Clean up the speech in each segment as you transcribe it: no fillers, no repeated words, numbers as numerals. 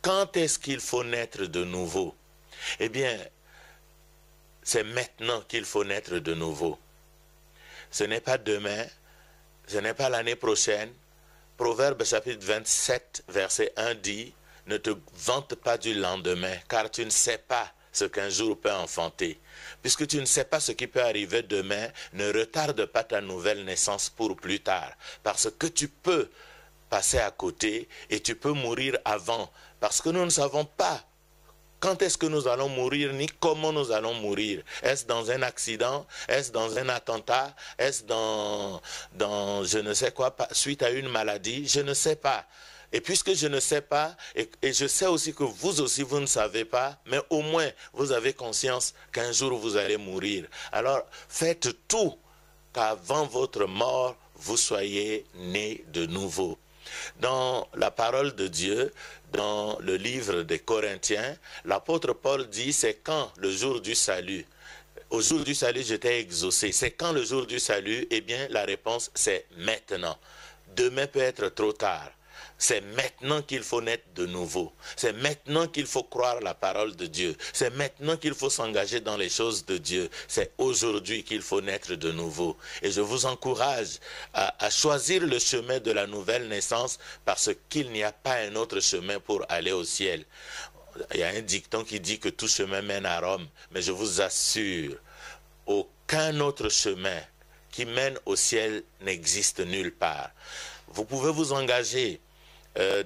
Quand est-ce qu'il faut naître de nouveau? Eh bien, c'est maintenant qu'il faut naître de nouveau. Ce n'est pas demain, ce n'est pas l'année prochaine. Proverbe chapitre 27, verset 1 dit, « Ne te vante pas du lendemain, car tu ne sais pas ce qu'un jour peut enfanter. Puisque tu ne sais pas ce qui peut arriver demain, ne retarde pas ta nouvelle naissance pour plus tard, parce que tu peux passer à côté et tu peux mourir avant, parce que nous ne savons pas quand est-ce que nous allons mourir, ni comment nous allons mourir. Est-ce dans un accident? Est-ce dans un attentat? Est-ce dans je ne sais quoi, suite à une maladie? Je ne sais pas. Et puisque je ne sais pas, et je sais aussi que vous aussi, vous ne savez pas, mais au moins, vous avez conscience qu'un jour, vous allez mourir. Alors, faites tout qu'avant votre mort, vous soyez nés de nouveau. Dans la parole de Dieu, dans le livre des Corinthiens, l'apôtre Paul dit, c'est quand le jour du salut? Au jour du salut, j'étais exaucé. C'est quand le jour du salut? Eh bien, la réponse, c'est maintenant. Demain peut être trop tard. C'est maintenant qu'il faut naître de nouveau. C'est maintenant qu'il faut croire la parole de Dieu. C'est maintenant qu'il faut s'engager dans les choses de Dieu. C'est aujourd'hui qu'il faut naître de nouveau. Et je vous encourage à choisir le chemin de la nouvelle naissance parce qu'il n'y a pas un autre chemin pour aller au ciel. Il y a un dicton qui dit que tout chemin mène à Rome. Mais je vous assure, aucun autre chemin qui mène au ciel n'existe nulle part. Vous pouvez vous engager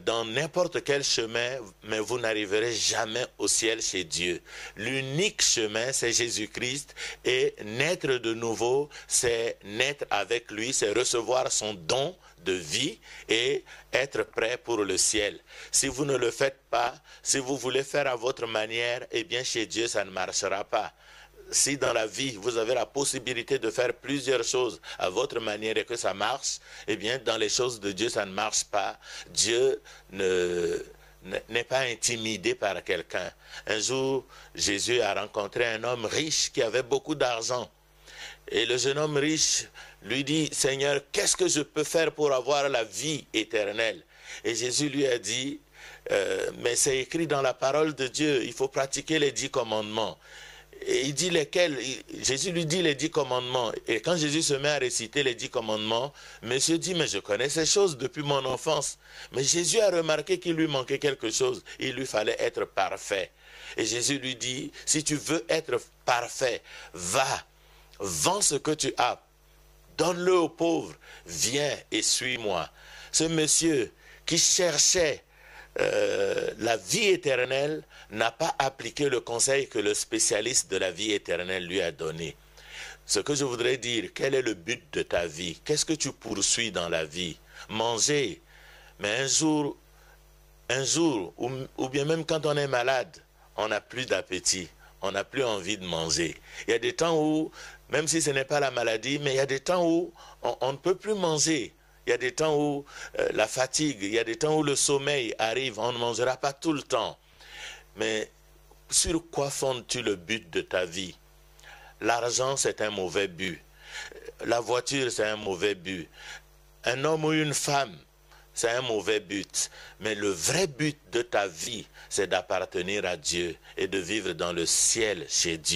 dans n'importe quel chemin, mais vous n'arriverez jamais au ciel chez Dieu. L'unique chemin, c'est Jésus-Christ, et naître de nouveau, c'est naître avec lui, c'est recevoir son don de vie et être prêt pour le ciel. Si vous ne le faites pas, si vous voulez faire à votre manière, eh bien chez Dieu, ça ne marchera pas. Si dans la vie, vous avez la possibilité de faire plusieurs choses à votre manière et que ça marche, eh bien, dans les choses de Dieu, ça ne marche pas. Dieu n'est pas intimidé par quelqu'un. Un jour, Jésus a rencontré un homme riche qui avait beaucoup d'argent. Et le jeune homme riche lui dit, « Seigneur, qu'est-ce que je peux faire pour avoir la vie éternelle ?» Et Jésus lui a dit, « Mais c'est écrit dans la parole de Dieu, il faut pratiquer les 10 commandements. » Et il dit lesquels? Jésus lui dit les 10 commandements. Et quand Jésus se met à réciter les 10 commandements, monsieur dit, mais je connais ces choses depuis mon enfance. Mais Jésus a remarqué qu'il lui manquait quelque chose. Il lui fallait être parfait. Et Jésus lui dit, si tu veux être parfait, va, vends ce que tu as, donne-le aux pauvres, viens et suis-moi. Ce monsieur qui cherchait la vie éternelle n'a pas appliqué le conseil que le spécialiste de la vie éternelle lui a donné. Ce que je voudrais dire, quel est le but de ta vie? Qu'est-ce que tu poursuis dans la vie? Manger. Mais un jour ou bien même quand on est malade, on n'a plus d'appétit, on n'a plus envie de manger. Il y a des temps où, même si ce n'est pas la maladie, mais il y a des temps où on ne peut plus manger. Il y a des temps où la fatigue, il y a des temps où le sommeil arrive, on ne mangera pas tout le temps. Mais sur quoi fondes-tu le but de ta vie? L'argent, c'est un mauvais but. La voiture, c'est un mauvais but. Un homme ou une femme, c'est un mauvais but. Mais le vrai but de ta vie, c'est d'appartenir à Dieu et de vivre dans le ciel chez Dieu.